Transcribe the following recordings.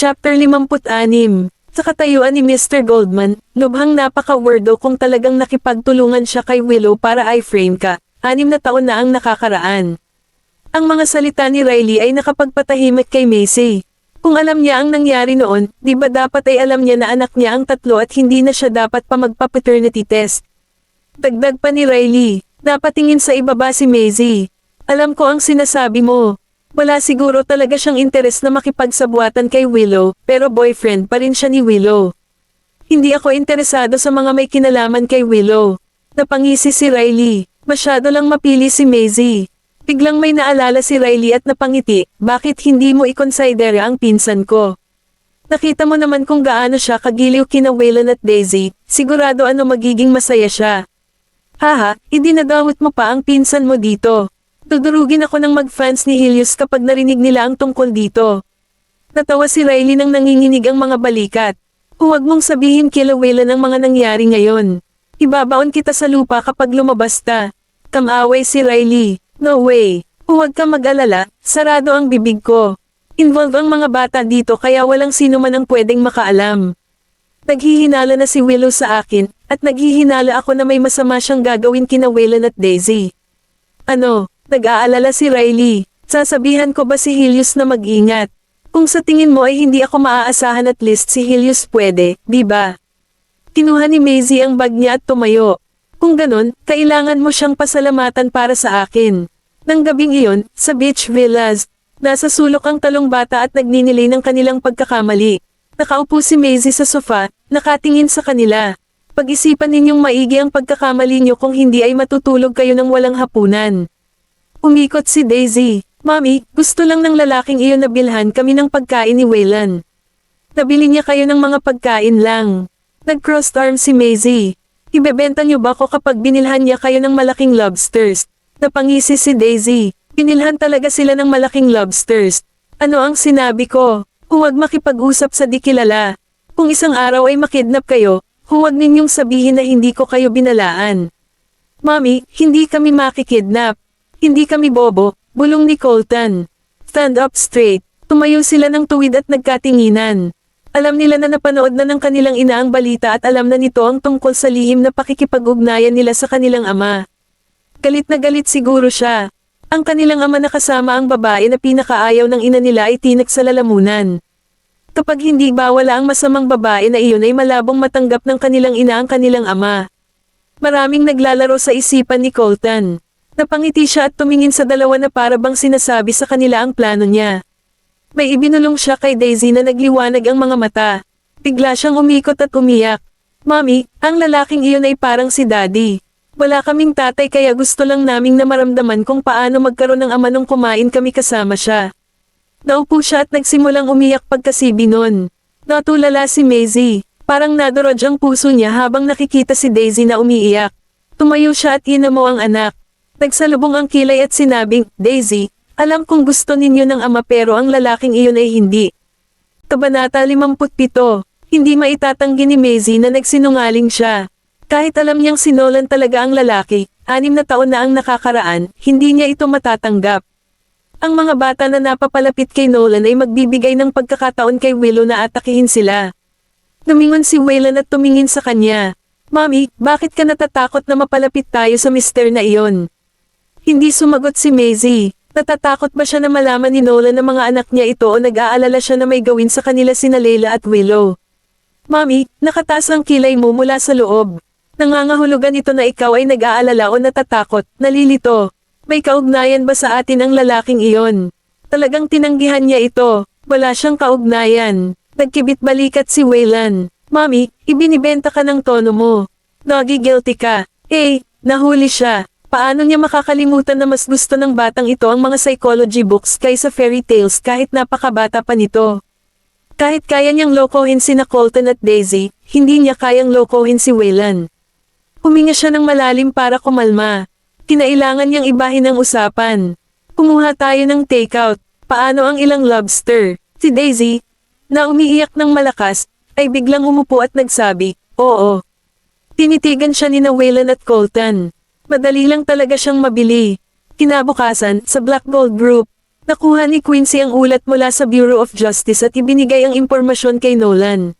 Chapter 56. Sa katayuan ni Mr. Goldman, lubhang napaka-wordo kung talagang nakipagtulungan siya kay Willow para i-frame ka. 6 na taon na ang nakakaraan. Ang mga salita ni Riley ay nakapagpatahimik kay Macy. Kung alam niya ang nangyari noon, di ba dapat ay alam niya na anak niya ang 3 at hindi na siya dapat pa magpa-paternity test. Dagdag pa ni Riley, dapat tingin sa ibaba si Macy. Alam ko ang sinasabi mo. Wala siguro talaga siyang interes na makipagsabuatan kay Willow, pero boyfriend pa rin siya ni Willow. Hindi ako interesado sa mga may kinalaman kay Willow. Napangisi si Riley. Masyado lang mapili si Macy. Biglang may naalala si Riley at napangiti, bakit hindi mo i-consider ang pinsan ko? Nakita mo naman kung gaano siya kagiliw kina Waylon at Daisy, sigurado ano magiging masaya siya. Haha, idinadawit mo pa ang pinsan mo dito. Dudurugin ako ng mag-fans ni Helios kapag narinig nila ang tungkol dito. Natawa si Riley nang nanginginig ang mga balikat. Huwag mong sabihin kila Waylon ang mga nangyari ngayon. Ibabaon kita sa lupa kapag lumabas ta. Kamaway si Riley. No way. Huwag ka mag-alala, sarado ang bibig ko. Involved ang mga bata dito kaya walang sino man ang pwedeng makaalam. Naghihinala na si Willow sa akin, at naghihinala ako na may masama siyang gagawin kina Waylon at Daisy. Ano? Nag-aalala si Riley. Sasabihan ko ba si Helios na mag-ingat? Kung sa tingin mo ay hindi ako maaasahan at least si Helios pwede, di ba? Kinuha ni Macy ang bag niya at tumayo. Kung ganon, kailangan mo siyang pasalamatan para sa akin. Nang gabing iyon, sa beach villas, nasa sulok ang talong bata at nagninilay ng kanilang pagkakamali. Nakaupo si Macy sa sofa, nakatingin sa kanila. Pag-isipan ninyong maigi ang pagkakamali niyo kung hindi ay matutulog kayo ng walang hapunan. Umikot si Daisy. Mami, gusto lang ng lalaking iyon na bilhan kami ng pagkain ni Waylon. Nabili niya kayo ng mga pagkain lang. Nag-crossed arm si Macy. Ibebenta niyo ba ko kapag binilhan niya kayo ng malaking lobsters? Napangisi si Daisy. Binilhan talaga sila ng malaking lobsters. Ano ang sinabi ko? Huwag makipag-usap sa di kilala. Kung isang araw ay makidnap kayo, huwag ninyong sabihin na hindi ko kayo binalaan. Mami, hindi kami makikidnap. Hindi kami bobo, bulong ni Colton. Stand up straight. Tumayo sila ng tuwid at nagkatinginan. Alam nila na napanood na ng kanilang ina ang balita at alam na nito ang tungkol sa lihim na pakikipag-ugnayan nila sa kanilang ama. Galit na galit siguro siya. Ang kanilang ama na kasama ang babae na pinakaayaw ng ina nila ay tinak sa lalamunan. Kapag hindi ba wala ang masamang babae na iyon ay malabong matanggap ng kanilang ina ang kanilang ama. Maraming naglalaro sa isipan ni Colton. Napangiti siya at tumingin sa dalawa na para bang sinasabi sa kanila ang plano niya. May ibinulong siya kay Daisy na nagliwanag ang mga mata. Bigla siyang umikot at umiyak. Mami, ang lalaking iyon ay parang si Daddy. Wala kaming tatay kaya gusto lang naming na maramdaman kung paano magkaroon ng ama nung kumain kami kasama siya. Naupo siya at nagsimulang umiyak pagkasibi nun. Natulala si Macy. Parang nadurog ang puso niya habang nakikita si Daisy na umiiyak. Tumayo siya at inamo ang anak. Nagsalubong ang kilay at sinabing, Daisy, alam kong gusto ninyo ng ama pero ang lalaking iyon ay hindi. Kabanata 57. Hindi maitatanggi ni Macy na nagsinungaling siya. Kahit alam niyang sinolan talaga ang lalaki, 6 na taon na ang nakakaraan, hindi niya ito matatanggap. Ang mga bata na napapalapit kay Nolan ay magbibigay ng pagkakataon kay Willow na atakihin sila. Lumingon si Waylon at tumingin sa kanya. Mami, bakit ka natatakot na mapalapit tayo sa mister na iyon? Hindi sumagot si Macy. Natatakot ba siya na malaman ni Nolan na mga anak niya ito o nag-aalala siya na may gawin sa kanila sina Layla at Willow? Mami, nakataas ang kilay mo mula sa loob. Nangangahulugan ito na ikaw ay nag-aalala o natatakot, nalilito. May kaugnayan ba sa atin ang lalaking iyon? Talagang tinanggihan niya ito. Wala siyang kaugnayan. Nagkibit balikat si Waylon. Mami, ibinibenta ka ng tono mo. Nagi-guilty ka. Nahuli siya. Paano niya makakalimutan na mas gusto ng batang ito ang mga psychology books kaysa fairy tales kahit napakabata pa nito? Kahit kaya niyang lokohin sina Colton at Daisy, hindi niya kayang lokohin si Waylon. Huminga siya ng malalim para kumalma. Kinailangan niyang ibahin ang usapan. Kumuha tayo ng takeout. Paano ang ilang lobster? Si Daisy, na umiiyak ng malakas, ay biglang umupo at nagsabi, oo. Tinitigan siya ni Waylon at Colton. Madali lang talaga siyang mabili. Kinabukasan, sa Black Gold Group, Nakuha ni Quincy ang ulat mula sa Bureau of Justice at ibinigay ang impormasyon kay Nolan.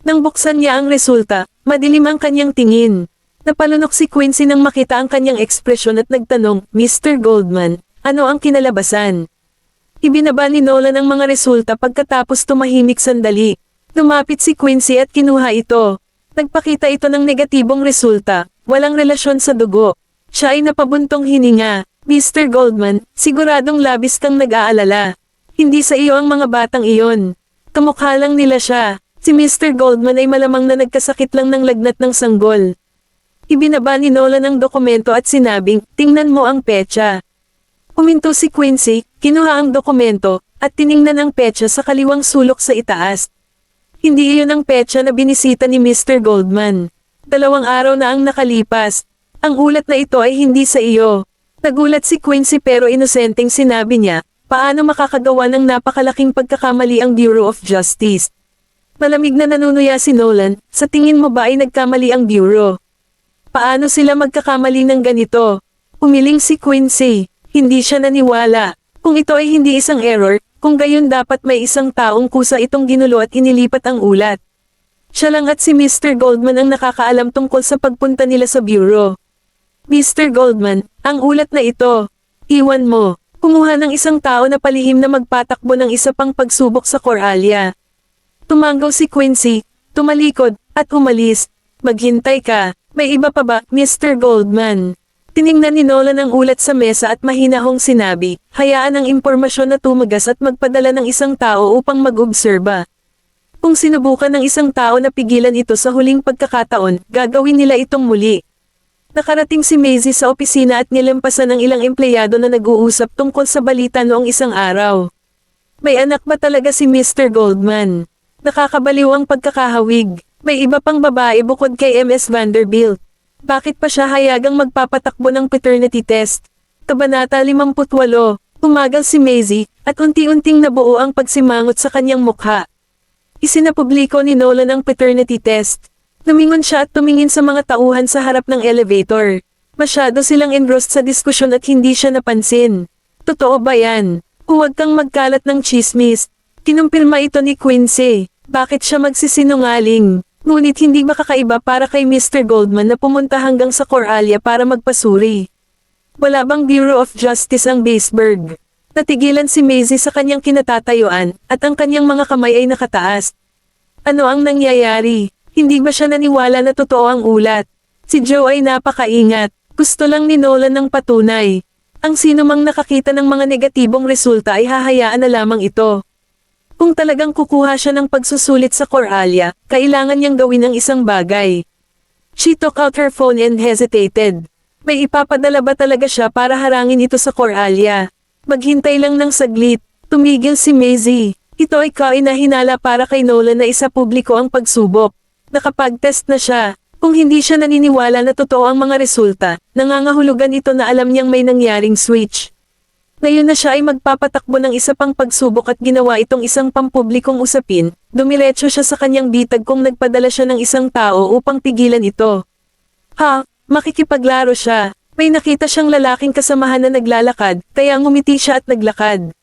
Nang buksan niya ang resulta, madilim ang kanyang tingin. Napalunok si Quincy nang makita ang kanyang ekspresyon at nagtanong, Mr. Goldman, ano ang kinalabasan? Ibinaba ni Nolan ang mga resulta pagkatapos tumahimik sandali. Lumapit si Quincy at kinuha ito. Nagpakita ito ng negatibong resulta, walang relasyon sa dugo. Siya ay napabuntong hininga. Mr. Goldman, siguradong labis kang nag-aalala. Hindi sa iyo ang mga batang iyon. Kamukha lang nila siya. Si Mr. Goldman ay malamang na nagkasakit lang ng lagnat ng sanggol. Ibinaba ni Nolan ang dokumento at sinabing, tingnan mo ang petsa. Huminto si Quincy, kinuha ang dokumento, at tiningnan ang petsa sa kaliwang sulok sa itaas. Hindi iyon ang petsa na binisita ni Mr. Goldman. 2 araw na ang nakalipas. Ang ulat na ito ay hindi sa iyo. Nagulat si Quincy pero inosenteng sinabi niya, paano makakagawa ng napakalaking pagkakamali ang Bureau of Justice? Malamig na nanunuya si Nolan, sa tingin mo ba ay nagkamali ang Bureau? Paano sila magkakamali ng ganito? Umiling si Quincy, hindi siya naniwala. Kung ito ay hindi isang error, kung gayon dapat may isang taong kusa itong ginulo at inilipat ang ulat. Siya lang at si Mr. Goldman ang nakakaalam tungkol sa pagpunta nila sa Bureau. Mr. Goldman, ang ulat na ito. Iwan mo. Kumuha ng isang tao na palihim na magpatakbo ng isa pang pagsubok sa Coralia. Tumanggaw si Quincy, tumalikod, at umalis. Maghintay ka, may iba pa ba, Mr. Goldman? Tiningnan ni Nolan ang ulat sa mesa at mahinahong sinabi, hayaan ang impormasyon na tumagas at magpadala ng isang tao upang mag-obserba. Kung sinubukan ng isang tao na pigilan ito sa huling pagkakataon, gagawin nila itong muli. Nakarating si Maisie sa opisina at nilampasan ng ilang empleyado na nag-uusap tungkol sa balita noong isang araw. May anak ba talaga si Mr. Goldman? Nakakabaliw ang pagkakahawig. May iba pang babae bukod kay MS Vanderbilt. Bakit pa siya hayagang magpapatakbo ng paternity test? Kabanata 58. Umagal si Maisie, at unti-unting nabuo ang pagsimangot sa kanyang mukha. Isinapubliko ni Nolan ang paternity test. Lumingon siya at tumingin sa mga tauhan sa harap ng elevator. Masyado silang engrossed sa diskusyon at hindi siya napansin. Totoo ba yan? Huwag kang magkalat ng chismis. Kinumpirma ito ni Quincy. Bakit siya magsisinungaling? Ngunit hindi ba kakaiba para kay Mr. Goldman na pumunta hanggang sa Coralia para magpasuri? Wala bang Bureau of Justice ang Baseburg? Natigilan si Maisie sa kanyang kinatatayuan, at ang kanyang mga kamay ay nakataas. Ano ang nangyayari? Hindi ba siya naniwala na totoo ang ulat? Si Joe ay napakaingat. Gusto lang ni Nolan ng patunay. Ang sino mang nakakita ng mga negatibong resulta ay hahayaan na lamang ito. Kung talagang kukuha siya ng pagsusulit sa Coralia, kailangan niyang gawin ang isang bagay. She took out her phone and hesitated. May ipapadala ba talaga siya para harangin ito sa Coralia? Maghintay lang ng saglit, tumigil si Maisie. Ito ay kainahinala para kay Nolan na isa publiko ang pagsubok. Nakapag-test na siya. Kung hindi siya naniniwala na totoo ang mga resulta, nangangahulugan ito na alam niyang may nangyaring switch. Ngayon na siya ay magpapatakbo ng isa pang pagsubok at ginawa itong isang pampublikong usapin, dumiretso siya sa kanyang bitag kung nagpadala siya ng isang tao upang pigilan ito. Ha, makikipaglaro siya. May nakita siyang lalaking kasamahan na naglalakad, kaya ngumiti siya at naglakad.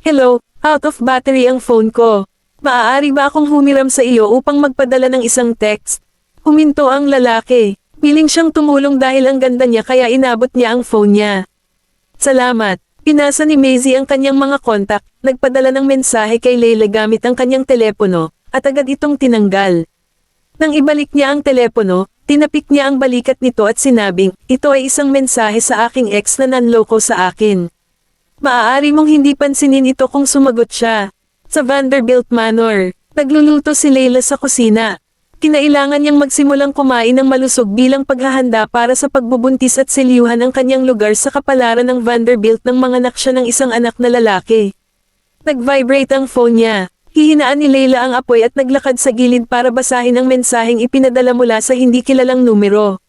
Hello, out of battery ang phone ko. Maaari ba akong humiram sa iyo upang magpadala ng isang text? Huminto ang lalaki. Piling siyang tumulong dahil ang ganda niya kaya inabot niya ang phone niya. Salamat. Pinasa ni Maisie ang kanyang mga kontak, nagpadala ng mensahe kay Leila gamit ang kanyang telepono, at agad itong tinanggal. Nang ibalik niya ang telepono, tinapik niya ang balikat nito at sinabing, ito ay isang mensahe sa aking ex na nanloko sa akin. Maaari mong hindi pansinin ito kung sumagot siya. Sa Vanderbilt Manor, nagluluto si Leila sa kusina. Kinailangan niyang magsimulang kumain ng malusog bilang paghahanda para sa pagbubuntis at selyuhan ang kanyang lugar sa kapalaran ng Vanderbilt nang manganak siya ng isang anak na lalaki. Nag-vibrate ang phone niya. Hihinaan ni Leila ang apoy at naglakad sa gilid para basahin ang mensaheng ipinadala mula sa hindi kilalang numero.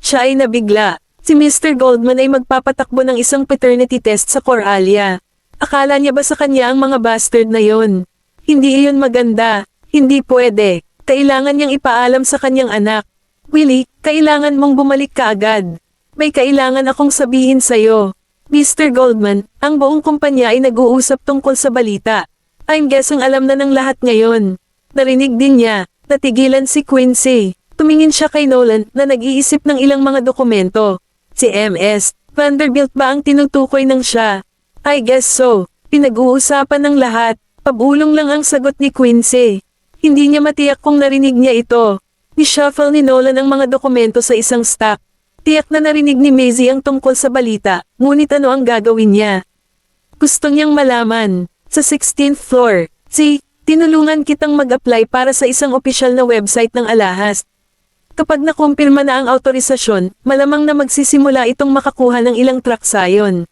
Siya ay nabigla. Si Mr. Goldman ay magpapatakbo ng isang paternity test sa Coralia. Akala niya ba sa kanya ang mga bastard na yon? Hindi iyon maganda. Hindi pwede. Kailangan niyang ipaalam sa kanyang anak. Willie, kailangan mong bumalik ka agad. May kailangan akong sabihin sa'yo. Mr. Goldman, ang buong kumpanya ay nag-uusap tungkol sa balita. I'm guessing alam na ng lahat ngayon. Narinig din niya, natigilan si Quincy. Tumingin siya kay Nolan na nag-iisip ng ilang mga dokumento. Si MS, Vanderbilt ba ang tinutukoy ng siya? I guess so. Pinag-uusapan ng lahat. Pabulong lang ang sagot ni Quincy. Hindi niya matiyak kung narinig niya ito. Ni-shuffle ni Nolan ang mga dokumento sa isang stack. Tiyak na narinig ni Maisie ang tungkol sa balita, ngunit ano ang gagawin niya? Gusto niyang malaman. Sa 16th floor, tinulungan kitang mag-apply para sa isang opisyal na website ng alahas. Kapag nakumpirma na ang autorisasyon, malamang na magsisimula itong makakuha ng ilang truck sayon.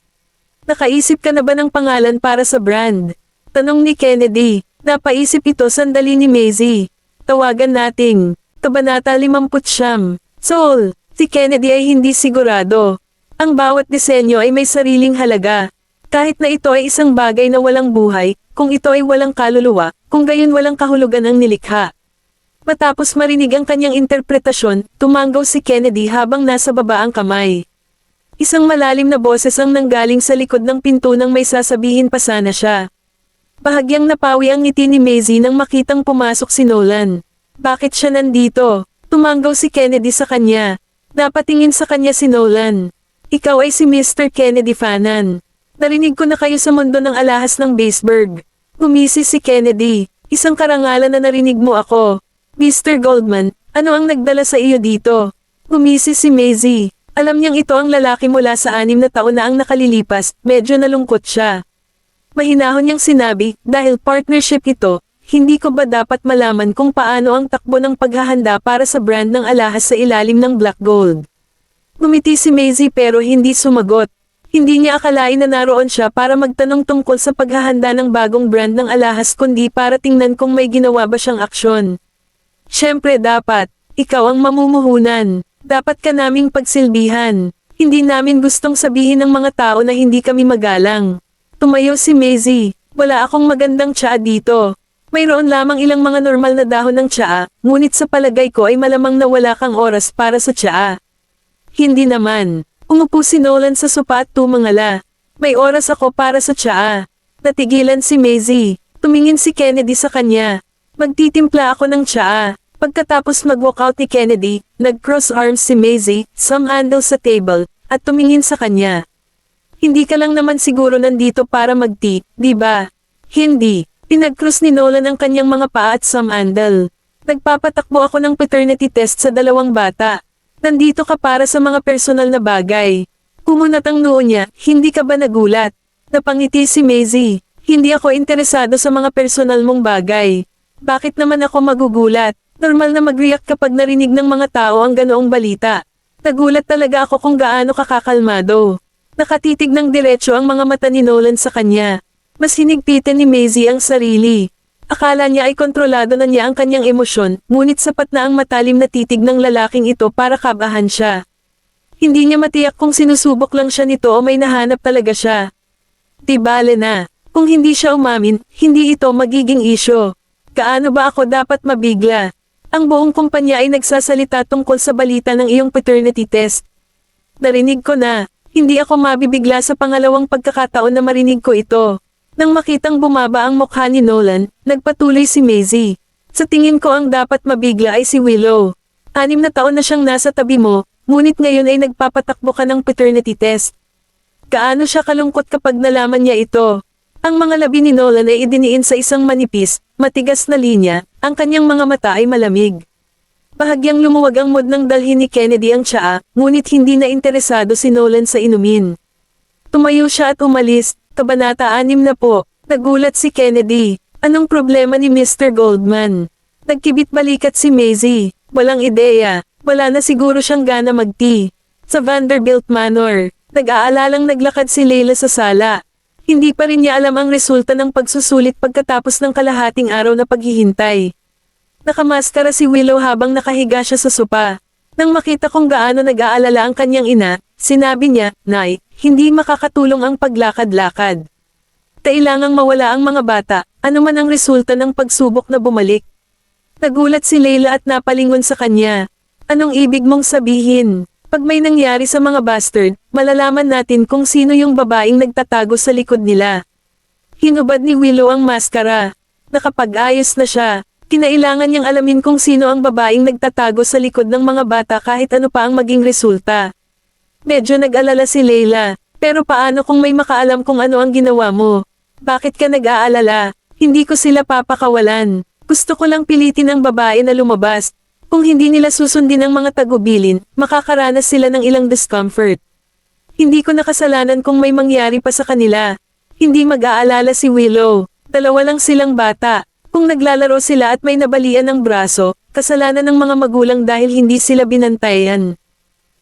Nakaisip ka na ba ng pangalan para sa brand? Tanong ni Kennedy. Napaisip ito sandali ni Maisie. Tawagan nating. Kabanata 59. Soul. Si Kennedy ay hindi sigurado. Ang bawat disenyo ay may sariling halaga. Kahit na ito ay isang bagay na walang buhay, kung ito ay walang kaluluwa, kung gayon walang kahulugan ang nilikha. Matapos marinig ang kanyang interpretasyon, tumanggaw si Kennedy habang nasa baba ang kamay. Isang malalim na boses ang nanggaling sa likod ng pinto nang may sasabihin pa sana siya. Bahagyang napawi ang ngiti ni Maisie nang makitang pumasok si Nolan. Bakit siya nandito? Tumanggaw si Kennedy sa kanya. Napatingin sa kanya si Nolan. Ikaw ay si Mr. Kennedy Fanan. Narinig ko na kayo sa mundo ng alahas ng Baseburg. Gumisi si Kennedy. Isang karangalan na narinig mo ako. Mr. Goldman, ano ang nagdala sa iyo dito? Gumisi si Maisie. Alam niyang ito ang lalaki mula sa 6 na taon na ang nakalilipas, medyo nalungkot siya. Mahinahon niyang sinabi, dahil partnership ito, hindi ko ba dapat malaman kung paano ang takbo ng paghahanda para sa brand ng alahas sa ilalim ng Black Gold? Ngumiti si Maisie pero hindi sumagot. Hindi niya akalain na naroon siya para magtanong tungkol sa paghahanda ng bagong brand ng alahas kundi para tingnan kung may ginawa ba siyang aksyon. Siyempre dapat, ikaw ang mamumuhunan. Dapat ka naming pagsilbihan. Hindi namin gustong sabihin ng mga tao na hindi kami magalang. Tumayo si Maisie. Wala akong magandang tsaa dito. Mayroon lamang ilang mga normal na dahon ng tsaa, ngunit sa palagay ko ay malamang na wala kang oras para sa tsaa. Hindi naman. Umupo si Nolan sa sopa at tumangala. May oras ako para sa tsaa. Natigilan si Maisie. Tumingin si Kennedy sa kanya. Magtitimpla ako ng tsaa. Pagkatapos mag-walkout ni Kennedy, nag-cross arms si Maisie, handle sa table, at tumingin sa kanya. Hindi ka lang naman siguro nandito para mag-tea, di ba? Hindi. Pinag-cross ni Nolan ang kanyang mga paa at handle. Nagpapatakbo ako ng paternity test sa 2 bata. Nandito ka para sa mga personal na bagay. Kumunat ang noo niya, hindi ka ba nagulat? Napangiti si Maisie. Hindi ako interesado sa mga personal mong bagay. Bakit naman ako magugulat? Normal na mag-react kapag narinig ng mga tao ang ganoong balita. Nagulat talaga ako kung gaano kakakalmado. Nakatitig ng diretso ang mga mata ni Nolan sa kanya. Mas hinigpitan ni Maisie ang sarili. Akala niya ay kontrolado na niya ang kanyang emosyon, ngunit sapat na ang matalim na titig ng lalaking ito para kabahan siya. Hindi niya matiyak kung sinusubok lang siya nito o may nahanap talaga siya. Tibale na. Kung hindi siya umamin, hindi ito magiging isyo. Kaano ba ako dapat mabigla? Ang buong kumpanya ay nagsasalita tungkol sa balita ng iyong paternity test. Narinig ko na. Hindi ako mabibigla sa pangalawang pagkakataon na marinig ko ito. Nang makitang bumaba ang mukha ni Nolan, nagpatuloy si Maisie. Sa tingin ko ang dapat mabigla ay si Willow. 6 na taon na siyang nasa tabi mo, ngunit ngayon ay nagpapatakbo ka ng paternity test. Kaano siya kalungkot kapag nalaman niya ito? Ang mga labi ni Nolan ay idiniin sa isang manipis, matigas na linya, ang kanyang mga mata ay malamig. Bahagyang lumuwag ang mood ng dalhin ni Kennedy ang tsaa, ngunit hindi na interesado si Nolan sa inumin. Tumayo siya at umalis. Kabanata 6 na po. Nagulat si Kennedy. Anong problema ni Mr. Goldman? Nagkibit balikat si Maisie. Walang ideya. Wala na siguro siyang gana mag-tea. Sa Vanderbilt Manor, nag-aalalang naglakad si Leila sa sala. Hindi pa rin niya alam ang resulta ng pagsusulit pagkatapos ng kalahating araw na paghihintay. Nakamaskara si Willow habang nakahiga siya sa sopa. Nang makita kung gaano nag-aalala ang kanyang ina, sinabi niya, "Nay, hindi makakatulong ang paglakad-lakad. Kailangang mawala ang mga bata, anuman ang resulta ng pagsubok na bumalik." Nagulat si Leila at napalingon sa kanya. "Anong ibig mong sabihin? Pag may nangyari sa mga bastard, malalaman natin kung sino yung babaeng nagtatago sa likod nila. Hinubad ni Willow ang maskara. Nakapag-ayos na siya. Kinailangan niyang alamin kung sino ang babaeng nagtatago sa likod ng mga bata kahit ano pa ang maging resulta. Medyo nag-alala si Layla. Pero paano kung may makaalam kung ano ang ginawa mo? Bakit ka nag-aalala? Hindi ko sila papakawalan. Gusto ko lang pilitin ang babae na lumabas. Kung hindi nila susundin ang mga tagubilin, makakaranas sila ng ilang discomfort. Hindi ko nakasalanan kung may mangyari pa sa kanila. Hindi mag-aalala si Willow. Dalawa lang silang bata. Kung naglalaro sila at may nabalian ng braso, kasalanan ng mga magulang dahil hindi sila binantayan.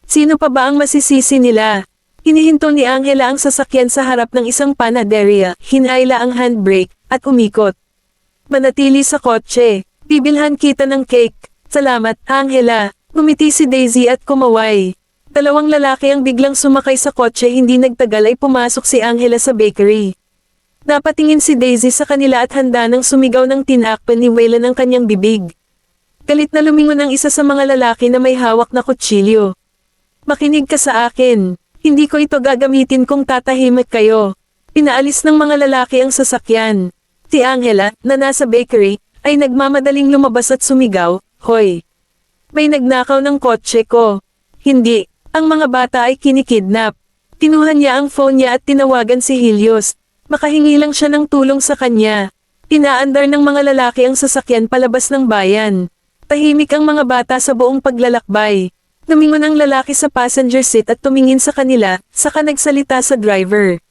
Sino pa ba ang masisisi nila? Hinihinto ni Angela ang sasakyan sa harap ng isang panaderia, hinayla ang handbrake, at umikot. Manatili sa kotse. Bibilhan kita ng cake. Salamat, Angela. Ngumiti si Daisy at kumaway. Dalawang lalaki ang biglang sumakay sa kotse, hindi nagtagal ay pumasok si Angela sa bakery. Napatingin si Daisy sa kanila at handa nang sumigaw ng tinakpan ni Waylon ang kanyang bibig. Galit na lumingon ang isa sa mga lalaki na may hawak na kutsilyo. Makinig ka sa akin. Hindi ko ito gagamitin kung tatahimik kayo. Pinaalis ng mga lalaki ang sasakyan. Si Angela, na nasa bakery, ay nagmamadaling lumabas at sumigaw, "Hoy! May nagnakaw ng kotse ko." Hindi, ang mga bata ay kinikidnap. Kinuha niya ang phone niya at tinawagan si Helios. Makahingi lang siya ng tulong sa kanya. Inaandar ng mga lalaki ang sasakyan palabas ng bayan. Tahimik ang mga bata sa buong paglalakbay. Lumingon ang lalaki sa passenger seat at tumingin sa kanila, saka nagsalita sa driver.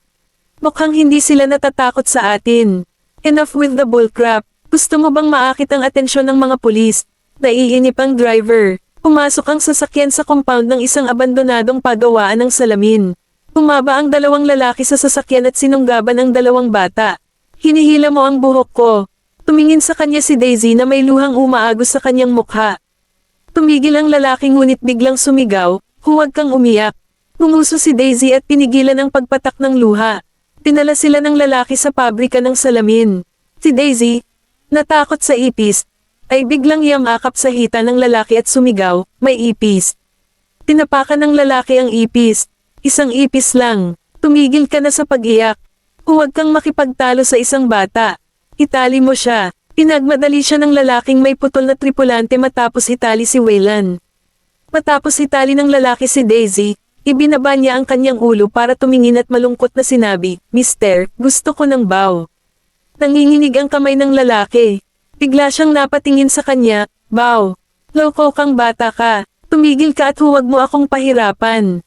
Mukhang hindi sila natatakot sa atin. Enough with the bullcrap. Gusto mo bang maakit ang atensyon ng mga pulis? Naiinip ang driver. Pumasok ang sasakyan sa compound ng isang abandonadong pagawaan ng salamin. Bumaba ang dalawang lalaki sa sasakyan at sinunggaban ang dalawang bata. Hinihila mo ang buhok ko. Tumingin sa kanya si Daisy na may luhang umaagos sa kanyang mukha. Tumigil ang lalaki ngunit biglang sumigaw, "Huwag kang umiyak." Nguso si Daisy at pinigilan ang pagpatak ng luha. Dinala sila ng lalaki sa pabrika ng salamin. Si Daisy, natakot sa ipis, ay biglang yamakap sa hita ng lalaki at sumigaw, "May ipis." Tinapakan ng lalaki ang ipis. "Isang ipis lang. Tumigil ka na sa pag-iyak. Huwag kang makipagtalo sa isang bata. Itali mo siya." Pinagmadali siya ng lalaking may putol na tripulante matapos itali si Waylon. Matapos itali ng lalaki si Daisy, ibinaba niya ang kanyang ulo para tumingin at malungkot na sinabi, "Mister, gusto ko ng baw." Nanginginig ang kamay ng lalaki. Bigla siyang napatingin sa kanya, "Baw. Loko kang bata ka. Tumigil ka at huwag mo akong pahirapan."